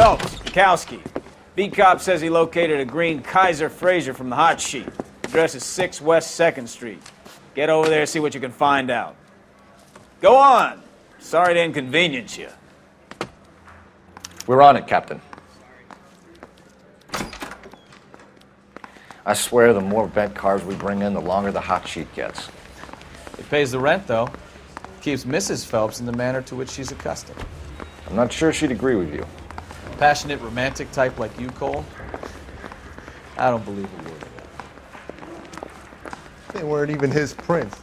Phelps, Bukowski. B-Cop says he located a green Kaiser Frazer from the hot sheet. Address is 6 West 2nd Street. Get over there, see what you can find out. Go on. Sorry to inconvenience you. We're on it, Captain. I swear the more bent cars we bring in, the longer the hot sheet gets. It pays the rent, though. Keeps Mrs. Phelps in the manner to which she's accustomed. I'm not sure she'd agree with you. Passionate, romantic type like you, Cole? I don't believe a word of that. They weren't even his prints.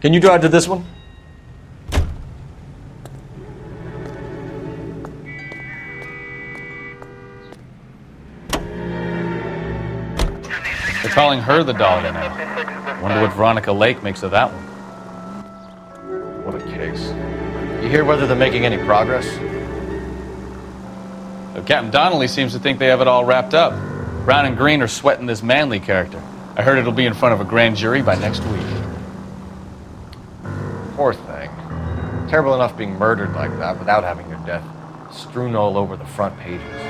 Can you drive to this one? They're calling her the Dahlia now. Wonder what Veronica Lake makes of that one. What a case. You hear whether they're making any progress? Captain Donnelly seems to think they have it all wrapped up. Brown and Green are sweating this Manley character. I heard it'll be in front of a grand jury by next week. Poor thing. Terrible enough being murdered like that without having your death strewn all over the front pages.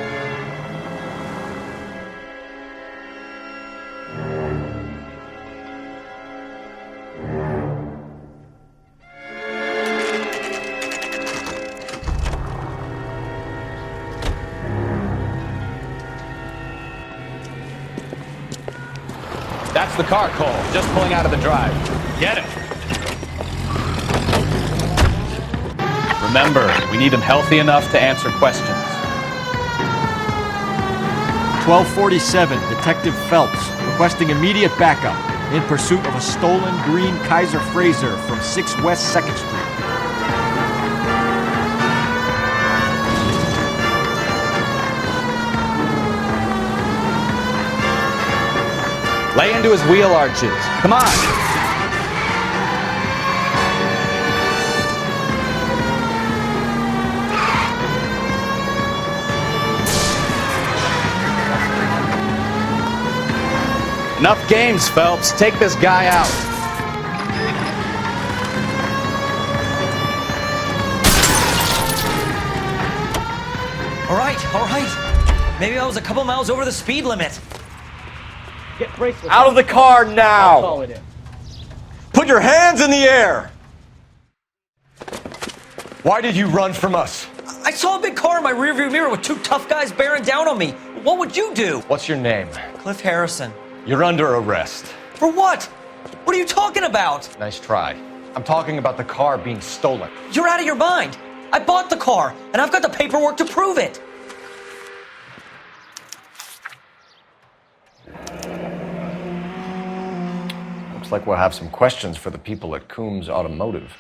That's the car, Cole. Just pulling out of the drive. Get it. Remember, we need him healthy enough to answer questions. 1247, Detective Phelps, requesting immediate backup in pursuit of a stolen green Kaiser Frazer from 6 West 2nd Street. Lay into his wheel arches. Come on. Enough games, Phelps. Take this guy out. All right. Maybe I was a couple miles over the speed limit. Get bracelets. Out of the car now! I'll call it in. Put your hands in the air! Why did you run from us? I saw a big car in my rearview mirror with two tough guys bearing down on me. What would you do? What's your name? Cliff Harrison. You're under arrest. For what? What are you talking about? Nice try. I'm talking about the car being stolen. You're out of your mind. I bought the car, and I've got the paperwork to prove it. Looks like we'll have some questions for the people at Coombs Automotive.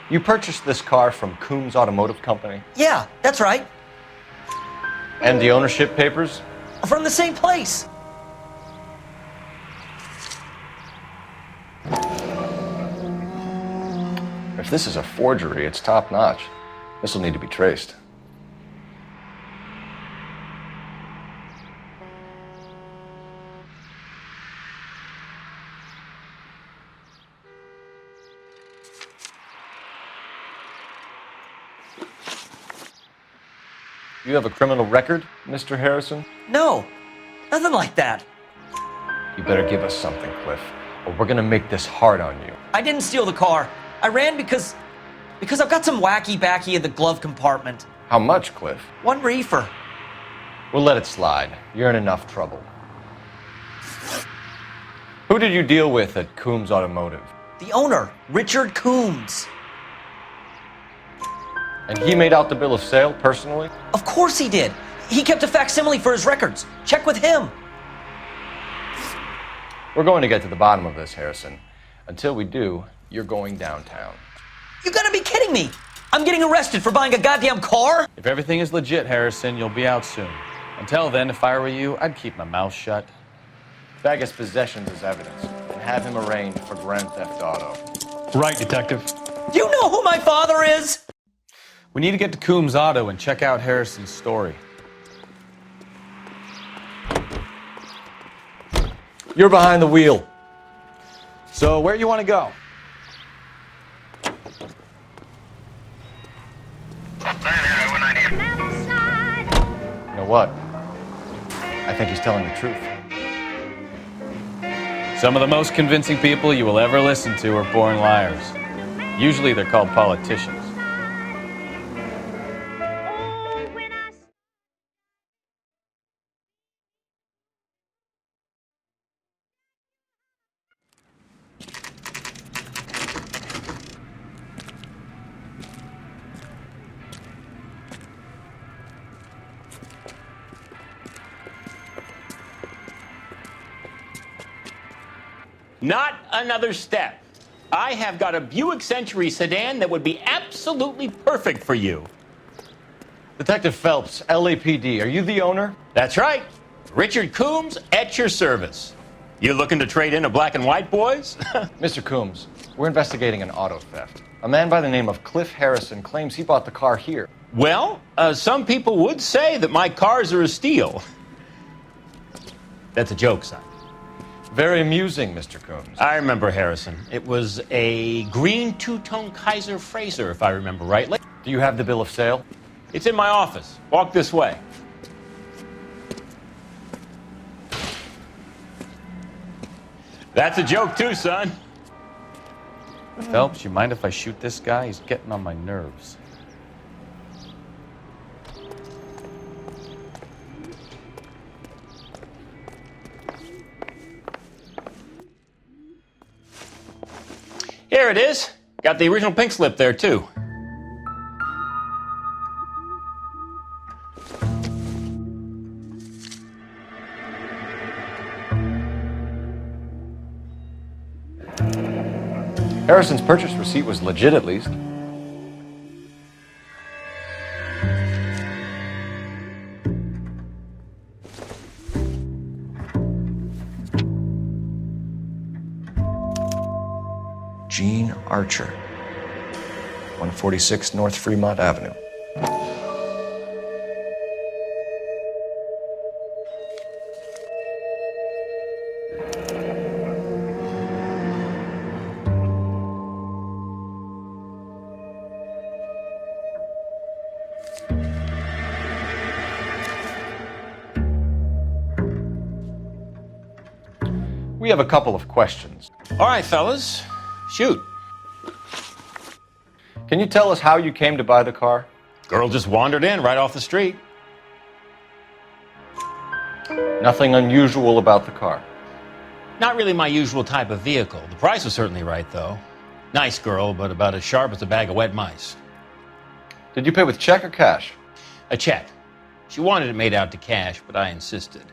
You purchased this car from Coombs Automotive Company? Yeah, that's right. And the ownership papers? From the same place. If this is a forgery, it's top-notch. This will need to be traced. You have a criminal record, Mr. Harrison? No, nothing like that. You better give us something, Cliff, or we're gonna make this hard on you. I didn't steal the car. I ran because I've got some wacky backy in the glove compartment. How much, Cliff? 1 reefer. We'll let it slide. You're in enough trouble. Who did you deal with at Coombs Automotive? The owner, Richard Coombs. And he made out the bill of sale personally? Of course he did. He kept a facsimile for his records. Check with him. We're going to get to the bottom of this, Harrison. Until we do, you're going downtown. You gotta be kidding me. I'm getting arrested for buying a goddamn car? If everything is legit, Harrison, you'll be out soon. Until then, if I were you, I'd keep my mouth shut. Baggus possessions as evidence. And have him arraigned for Grand Theft Auto. Right, Detective. Do you know who my father is? We need to get to Coombs Auto and check out Harrison's story. You're behind the wheel. So, where you want to go? You know what? I think he's telling the truth. Some of the most convincing people you will ever listen to are born liars. Usually they're called politicians. Not another step. I have got a Buick Century sedan that would be absolutely perfect for you. Detective Phelps, LAPD, are you the owner? That's right. Richard Coombs at your service. You looking to trade in a black and white, boys? Mr. Coombs, we're investigating an auto theft. A man by the name of Cliff Harrison claims he bought the car here. Well, some people would say that my cars are a steal. That's a joke, son. Very amusing, Mr. Coombs. I remember Harrison. It was a green two-tone Kaiser Frazer, if I remember rightly. Do you have the bill of sale? It's in my office. Walk this way. That's a joke too, son. Phelps, you mind if I shoot this guy? He's getting on my nerves. Here it is. Got the original pink slip there, too. Harrison's purchase receipt was legit, at least. Gene Archer, 146 North Fremont Avenue. We have a couple of questions. All right, fellas. Shoot. Can you tell us how you came to buy the car? Girl just wandered in right off the street. Nothing unusual about the car. Not really my usual type of vehicle. The price was certainly right, though. Nice girl, but about as sharp as a bag of wet mice. Did you pay with check or cash? A check. She wanted it made out to cash, but I insisted.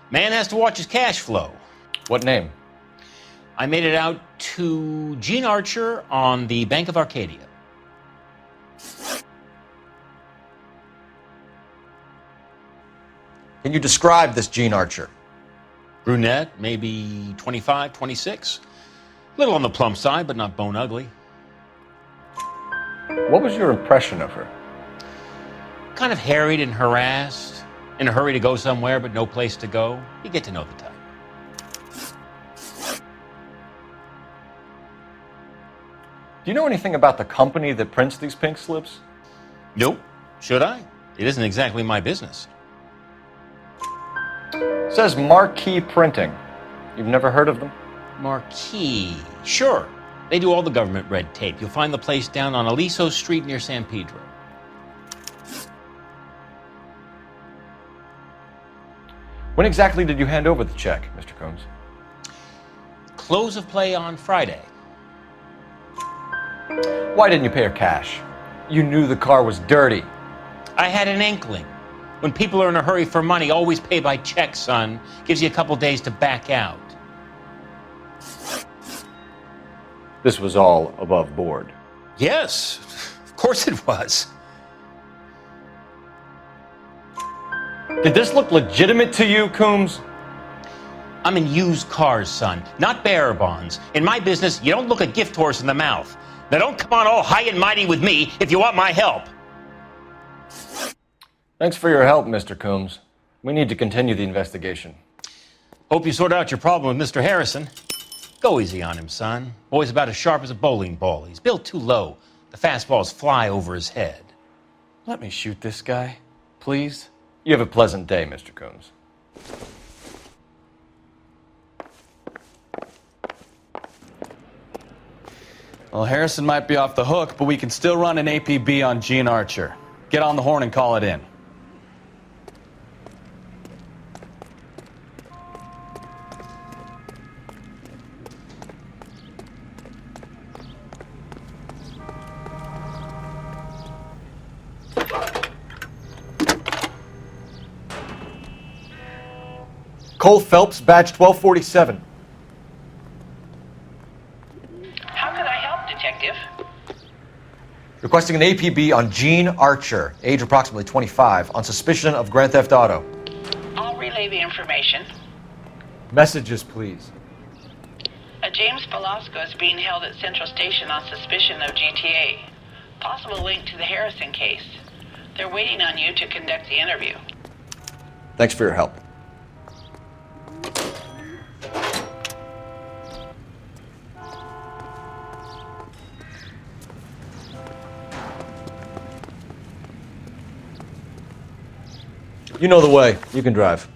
Man has to watch his cash flow. What name? I made it out to Gene Archer on the Bank of Arcadia. Can you describe this Gene Archer? Brunette, maybe 25, 26. A little on the plump side, but not bone ugly. What was your impression of her? Kind of harried and harassed. In a hurry to go somewhere, but no place to go. You get to know the type. Do you know anything about the company that prints these pink slips? Nope. Should I? It isn't exactly my business. It says Marquee Printing. You've never heard of them? Marquee. Sure. They do all the government red tape. You'll find the place down on Aliso Street near San Pedro. When exactly did you hand over the check, Mr. Combs? Close of play on Friday. Why didn't you pay her cash? You knew the car was dirty. I had an inkling. When people are in a hurry for money, always pay by check, son. Gives you a couple days to back out. This was all above board. Yes, of course it was. Did this look legitimate to you, Coombs? I'm in used cars, son, not bearer bonds. In my business, you don't look a gift horse in the mouth. Now don't come on all high and mighty with me if you want my help. Thanks for your help, Mr. Coombs. We need to continue the investigation. Hope you sort out your problem with Mr. Harrison. Go easy on him, son. Boy's about as sharp as a bowling ball. He's built too low. The fastballs fly over his head. Let me shoot this guy, please. You have a pleasant day, Mr. Coombs. Well, Harrison might be off the hook, but we can still run an APB on Gene Archer. Get on the horn and call it in. Cole Phelps, badge 1247. How can I help, Detective? Requesting an APB on Gene Archer, age approximately 25, on suspicion of Grand Theft Auto. I'll relay the information. Messages, please. A James Velasco is being held at Central Station on suspicion of GTA. Possible link to the Harrison case. They're waiting on you to conduct the interview. Thanks for your help. You know the way. You can drive.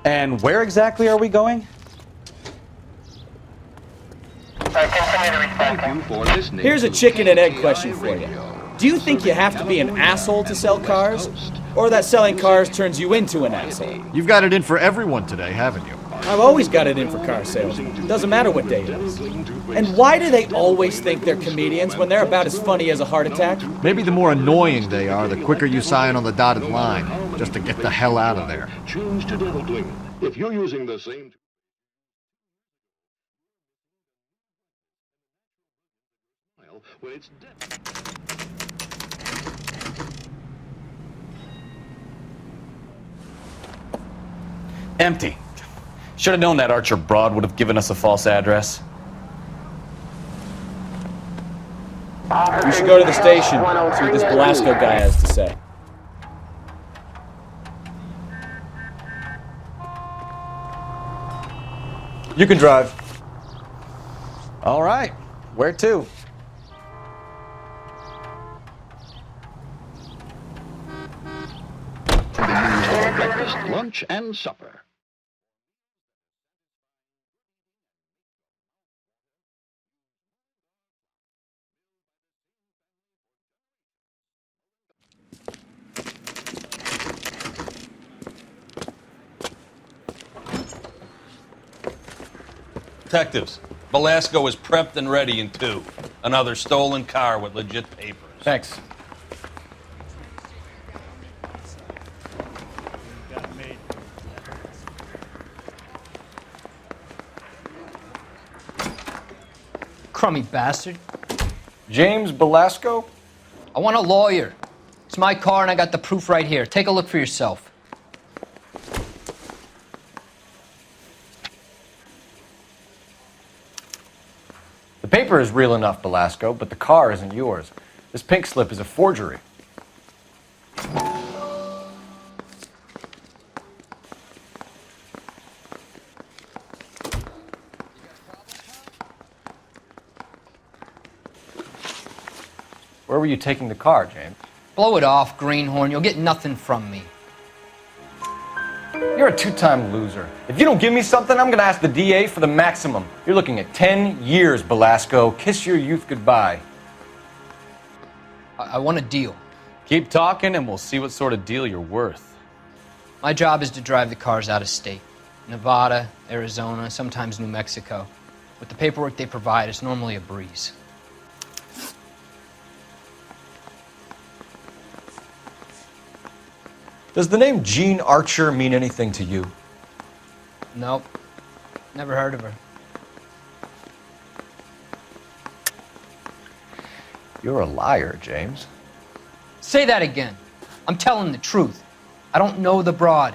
And where exactly are we going? Here's a chicken and egg question for you. Do you think you have to be an asshole to sell cars? Or that selling cars turns you into an asshole? You've got it in for everyone today, haven't you? I've always got it in for car sales. Doesn't matter what day it is. And why do they always think they're comedians when they're about as funny as a heart attack? Maybe the more annoying they are, the quicker you sign on the dotted line, just to get the hell out of there. Change to Devil Bling. If you're using the same... when it's Empty. Should have known that Archer broad would have given us a false address. We should go to the station, see what this Velasco guy has to say. You can drive. All right. Where to? breakfast, lunch, and supper. Detectives, Velasco is prepped and ready in 2. Another stolen car with legit papers. Thanks. Crummy bastard. James Velasco? I want a lawyer. It's my car and I got the proof right here. Take a look for yourself. The paper is real enough, Velasco, but the car isn't yours. This pink slip is a forgery. Where were you taking the car, James? Blow it off, greenhorn. You'll get nothing from me. You're a two-time loser. If you don't give me something, I'm gonna ask the DA for the maximum. You're looking at 10 years, Velasco. Kiss your youth goodbye. I want a deal. Keep talking and we'll see what sort of deal you're worth. My job is to drive the cars out of state. Nevada, Arizona, sometimes New Mexico. With the paperwork they provide, it's normally a breeze. Does the name Gene Archer mean anything to you? Nope. Never heard of her. You're a liar, James. Say that again. I'm telling the truth. I don't know the broad.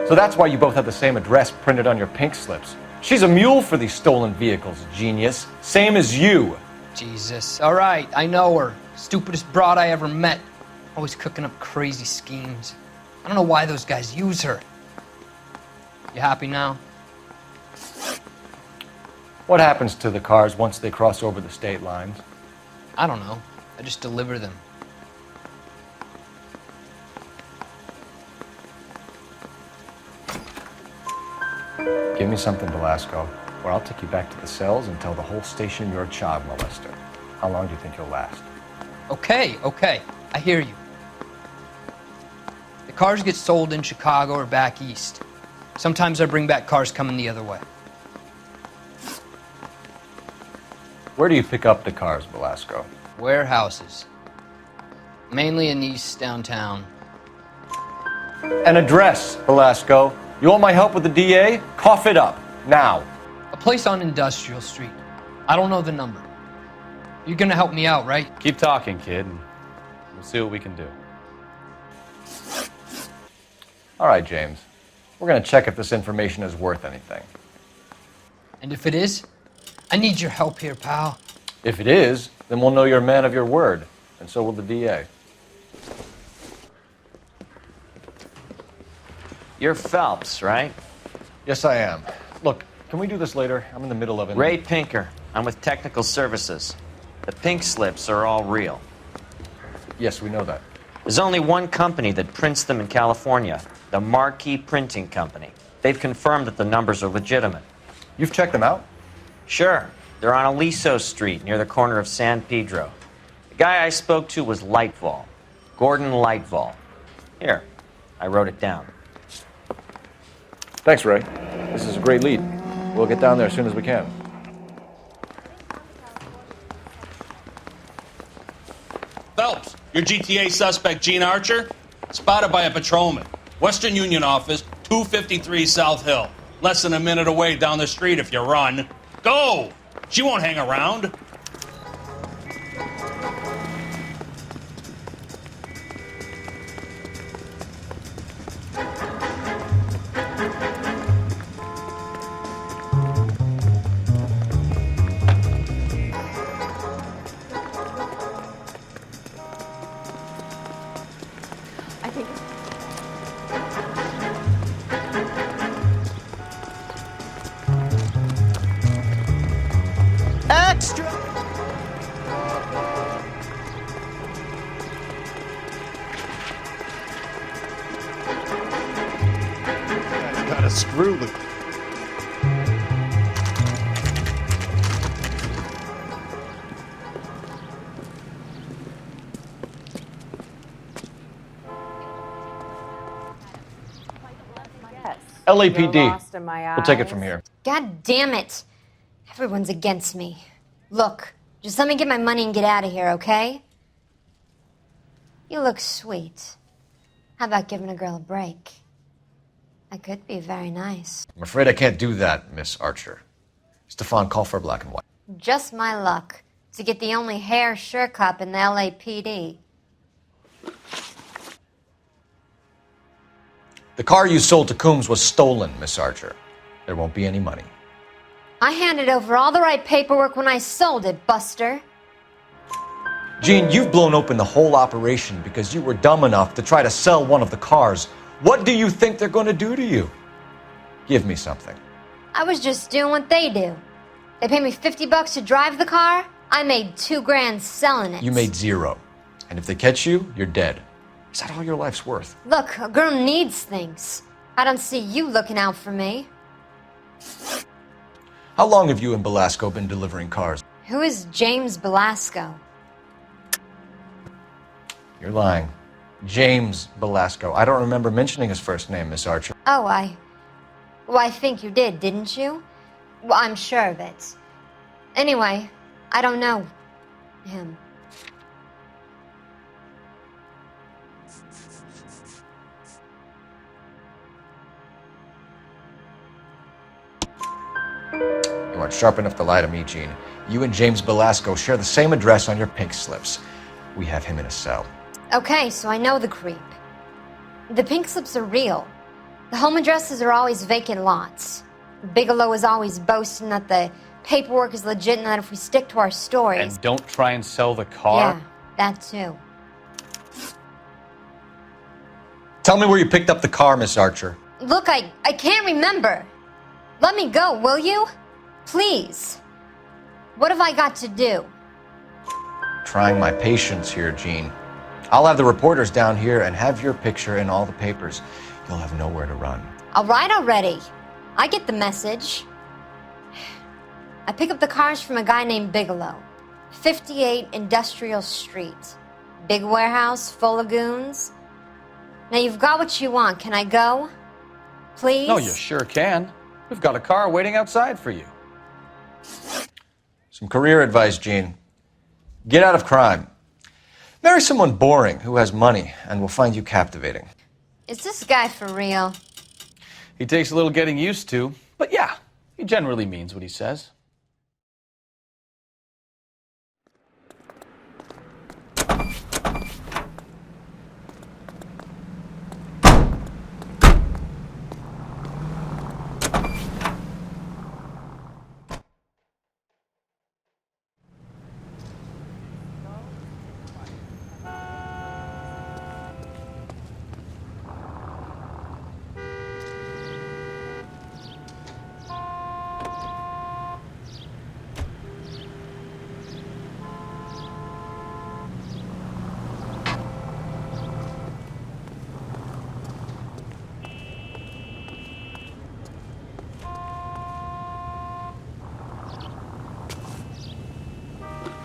So that's why you both have the same address printed on your pink slips. She's a mule for these stolen vehicles, genius. Same as you. Jesus. All right, I know her. Stupidest broad I ever met. Always cooking up crazy schemes. I don't know why those guys use her. You happy now? What happens to the cars once they cross over the state lines? I don't know. I just deliver them. Give me something, Velasco, or I'll take you back to the cells and tell the whole station you're a child molester. How long do you think you'll last? Okay. I hear you. The cars get sold in Chicago or back east. Sometimes I bring back cars coming the other way. Where do you pick up the cars, Velasco? Warehouses. Mainly in East downtown. An address, Velasco. You want my help with the DA? Cough it up, now. A place on Industrial Street. I don't know the number. You're gonna help me out, right? Keep talking, kid, and we'll see what we can do. All right, James. We're going to check if this information is worth anything. And if it is, I need your help here, pal. If it is, then we'll know you're a man of your word, and so will the DA. You're Phelps, right? Yes, I am. Look, can we do this later? I'm in the middle of it. Ray Pinker. I'm with Technical Services. The pink slips are all real. Yes, we know that. There's only one company that prints them in California, the Marquee Printing Company. They've confirmed that the numbers are legitimate. You've checked them out? Sure. They're on Aliso Street, near the corner of San Pedro. The guy I spoke to was Lightval. Gordon Lightval. Here, I wrote it down. Thanks, Ray. This is a great lead. We'll get down there as soon as we can. Phelps, your GTA suspect, Gene Archer, spotted by a patrolman. Western Union office, 253 South Hill. Less than a minute away down the street if you run. Go! She won't hang around. Extra! Got a screw loop. LAPD. We'll take it from here. God damn it. Everyone's against me. Look, just let me get my money and get out of here, okay? You look sweet. How about giving a girl a break? I could be very nice. I'm afraid I can't do that, Miss Archer. Stefan, call for black and white. Just my luck to get the only hair sure cop in the LAPD. The car you sold to Coombs was stolen, Miss Archer. There won't be any money. I handed over all the right paperwork when I sold it, Buster. Gene, you've blown open the whole operation because you were dumb enough to try to sell one of the cars. What do you think they're going to do to you? Give me something. I was just doing what they do. They paid me $50 to drive the car. I made $2,000 selling it. You made zero. And if they catch you, you're dead. Is that all your life's worth? Look, a girl needs things. I don't see you looking out for me. How long have you and Belasco been delivering cars? Who is James Belasco? You're lying. James Belasco. I don't remember mentioning his first name, Miss Archer. Oh, I think you did, didn't you? Well, I'm sure of it. Anyway, I don't know him. You aren't sharp enough to lie to me, Gene. You and James Belasco share the same address on your pink slips. We have him in a cell. Okay, so I know the creep. The pink slips are real. The home addresses are always vacant lots. Bigelow is always boasting that the paperwork is legit and that if we stick to our stories... And don't try and sell the car? Yeah, that too. Tell me where you picked up the car, Miss Archer. Look, I can't remember. Let me go, will you? Please. What have I got to do? Trying my patience here, Jean. I'll have the reporters down here and have your picture in all the papers. You'll have nowhere to run. All right already. I get the message. I pick up the cars from a guy named Bigelow. 58 Industrial Street. Big warehouse, full of goons. Now you've got what you want. Can I go? Please? No, you sure can. We've got a car waiting outside for you. Some career advice, Jean. Get out of crime. Marry someone boring who has money and will find you captivating. Is this guy for real? He takes a little getting used to, but yeah, he generally means what he says.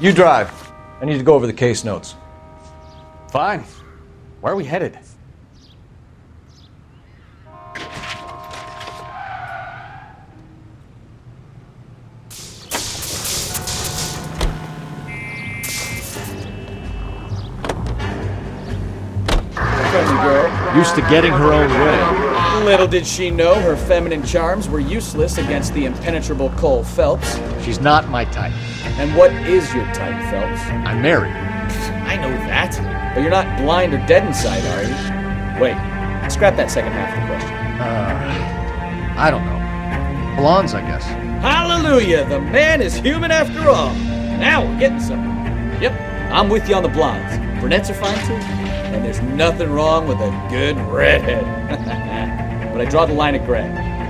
You drive. I need to go over the case notes. Fine. Where are we headed? Friendly girl. Used to getting her own way. Little did she know her feminine charms were useless against the impenetrable Cole Phelps. She's not my type. And what is your type, Phelps? I'm married. I know that. But you're not blind or dead inside, are you? Wait, scrap that second half of the question. I don't know. Blondes, I guess. Hallelujah! The man is human after all. Now we're getting somewhere. Yep, I'm with you on the blondes. Brunettes are fine too. And there's nothing wrong with a good redhead. But I draw the line at gray.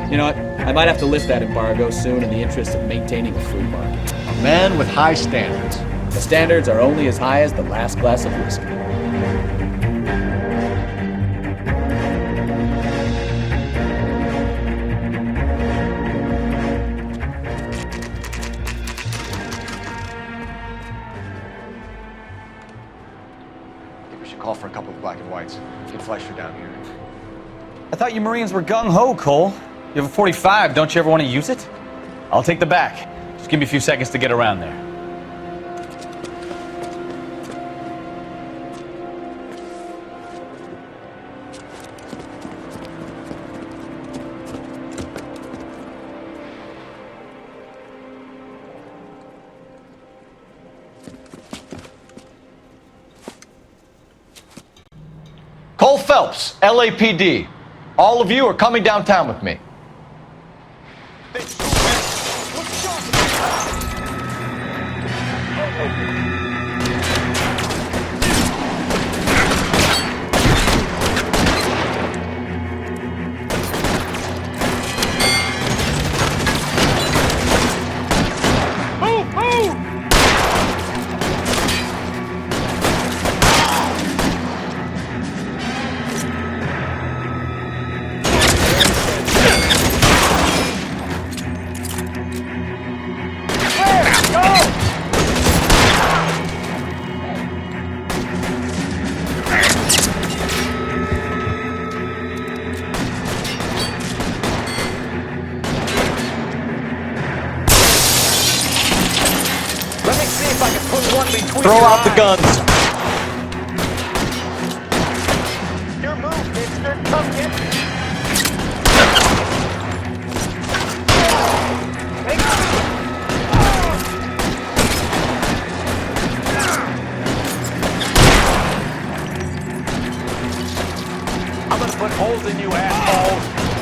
You know what? I might have to lift that embargo soon in the interest of maintaining a free market. A man with high standards. The standards are only as high as the last glass of whiskey. I think we should call for a couple of black and whites. Get Fleischer down here. I thought you Marines were gung-ho, Cole. You have a 45, don't you ever want to use it? I'll take the back. Just give me a few seconds to get around there. Cole Phelps, LAPD. All of you are coming downtown with me. Throw out the guns. Your move, mister. Come get me. I'm gonna put holes in you, assholes.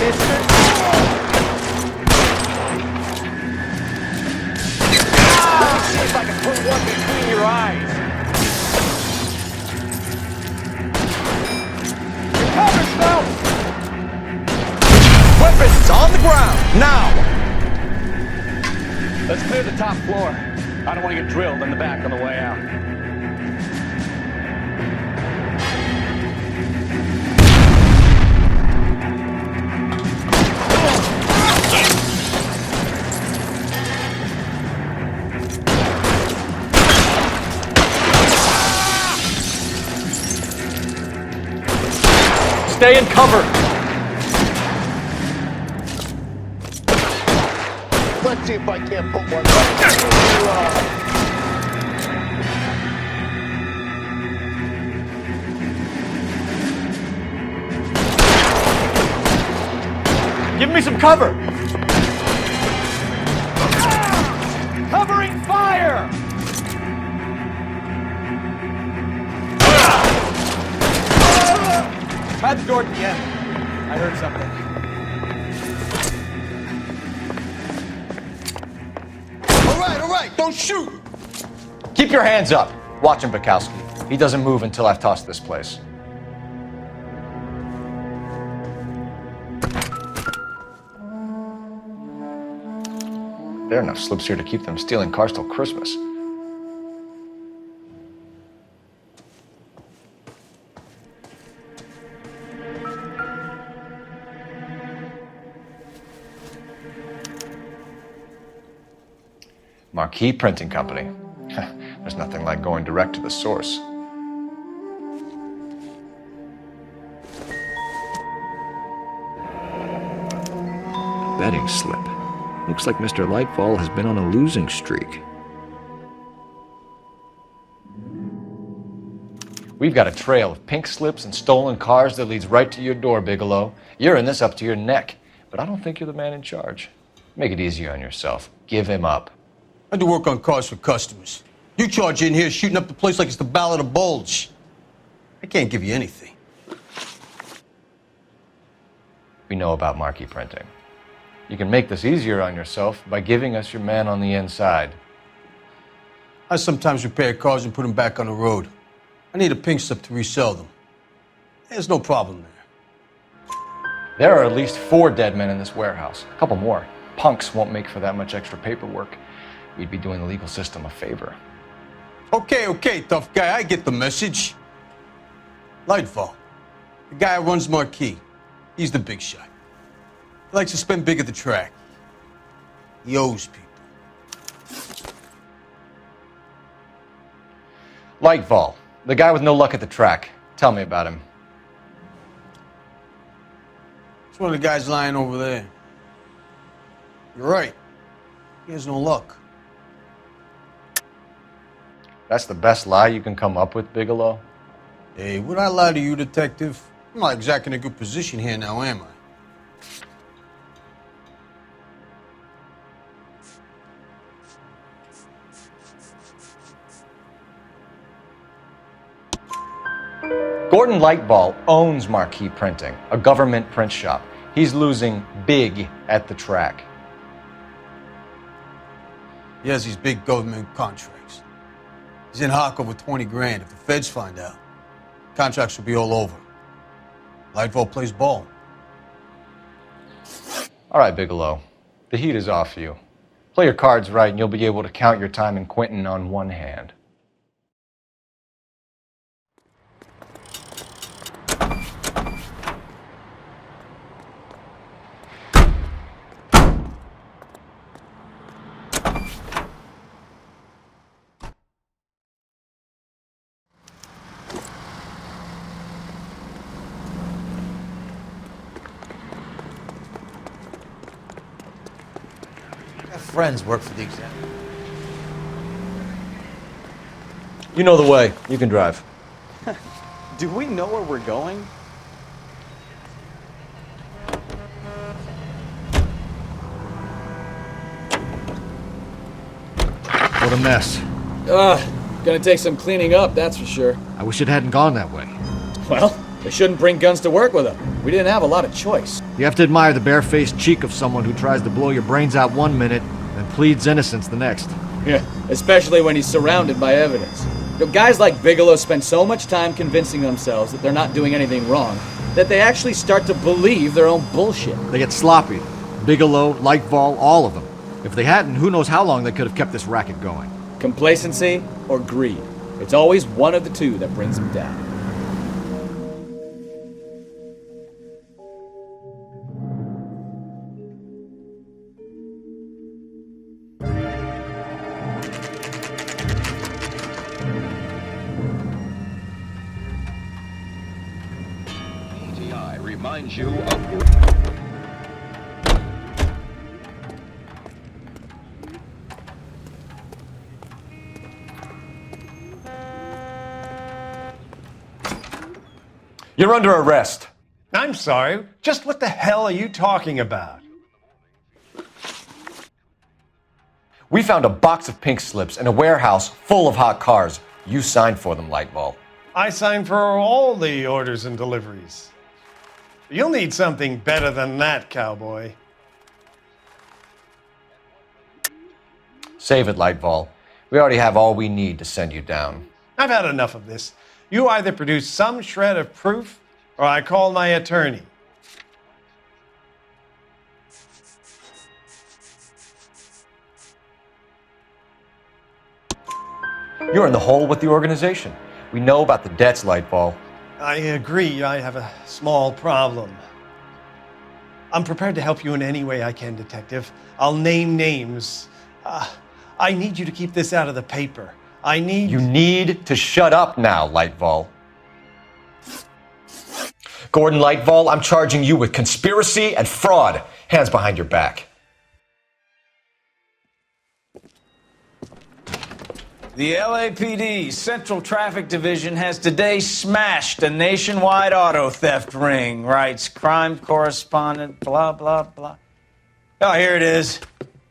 mister. Let me see if I can put one between your eyes. Cover, Phelps! Weapons on the ground, now! Let's clear the top floor. I don't want to get drilled in the back on the way out. Stay in cover! Let's see if I can't put one right between your eyes. Give me some cover! Covering fire! Had the door at the end. I heard something. All right, don't shoot! Keep your hands up. Watch him, Bukowski. He doesn't move until I've tossed this place. There are enough slips here to keep them stealing cars till Christmas. Marquee Printing Company. There's nothing like going direct to the source. Betting slip. Looks like Mr. Lightfall has been on a losing streak. We've got a trail of pink slips and stolen cars that leads right to your door, Bigelow. You're in this up to your neck, but I don't think you're the man in charge. Make it easier on yourself. Give him up. I do work on cars for customers. You charge in here shooting up the place like it's the Ballad of Bulge. I can't give you anything. We know about marquee printing. You can make this easier on yourself by giving us your man on the inside. I sometimes repair cars and put them back on the road. I need a pink slip to resell them. There's no problem there. There are at least 4 dead men in this warehouse. A couple more. Punks won't make for that much extra paperwork. We'd be doing the legal system a favor. Okay, tough guy, I get the message. Lightfall, the guy who runs Marquee. He's the big shot. He likes to spend big at the track. He owes people. Lightfall, the guy with no luck at the track. Tell me about him. It's one of the guys lying over there. You're right. He has no luck. That's the best lie you can come up with, Bigelow? Hey, would I lie to you, detective? I'm not exactly in a good position here now, am I? Gordon Lightball owns Marquee Printing, a government print shop. He's losing big at the track. He has these big government contracts. He's in hock over 20 grand. If the feds find out, contracts will be all over. Lightfall plays ball. All right, Bigelow. The heat is off you. Play your cards right and you'll be able to count your time in Quentin on one hand. Friends work for the exam. You know the way. You can drive. Do we know where we're going? What a mess. Gonna take some cleaning up, that's for sure. I wish it hadn't gone that way. Well, they shouldn't bring guns to work with them. We didn't have a lot of choice. You have to admire the barefaced cheek of someone who tries to blow your brains out one minute and pleads innocence the next. Yeah, especially when he's surrounded by evidence. You know, guys like Bigelow spend so much time convincing themselves that they're not doing anything wrong that they actually start to believe their own bullshit. They get sloppy. Bigelow, Lightfall, all of them. If they hadn't, who knows how long they could have kept this racket going. Complacency or greed. It's always one of the two that brings them down. ATI reminds you of... You're under arrest. I'm sorry. Just what the hell are you talking about? We found a box of pink slips in a warehouse full of hot cars. You signed for them, Lightball. I signed for all the orders and deliveries. You'll need something better than that, cowboy. Save it, Lightball. We already have all we need to send you down. I've had enough of this. You either produce some shred of proof, or I call my attorney. You're in the hole with the organization. We know about the debts, Lightball. I agree, I have a small problem. I'm prepared to help you in any way I can, Detective. I'll name names. I need you to keep this out of the paper. You need to shut up now, Lightball. Gordon Lightball, I'm charging you with conspiracy and fraud. Hands behind your back. The LAPD Central Traffic Division has today smashed a nationwide auto theft ring, writes crime correspondent, blah, blah, blah. Oh, here it is.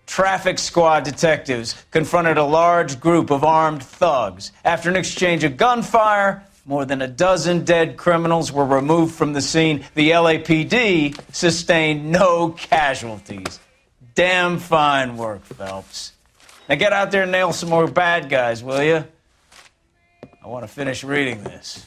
Traffic squad detectives confronted a large group of armed thugs. After an exchange of gunfire, more than a dozen dead criminals were removed from the scene. The LAPD sustained no casualties. Damn fine work, Phelps. Now get out there and nail some more bad guys, will you? I want to finish reading this.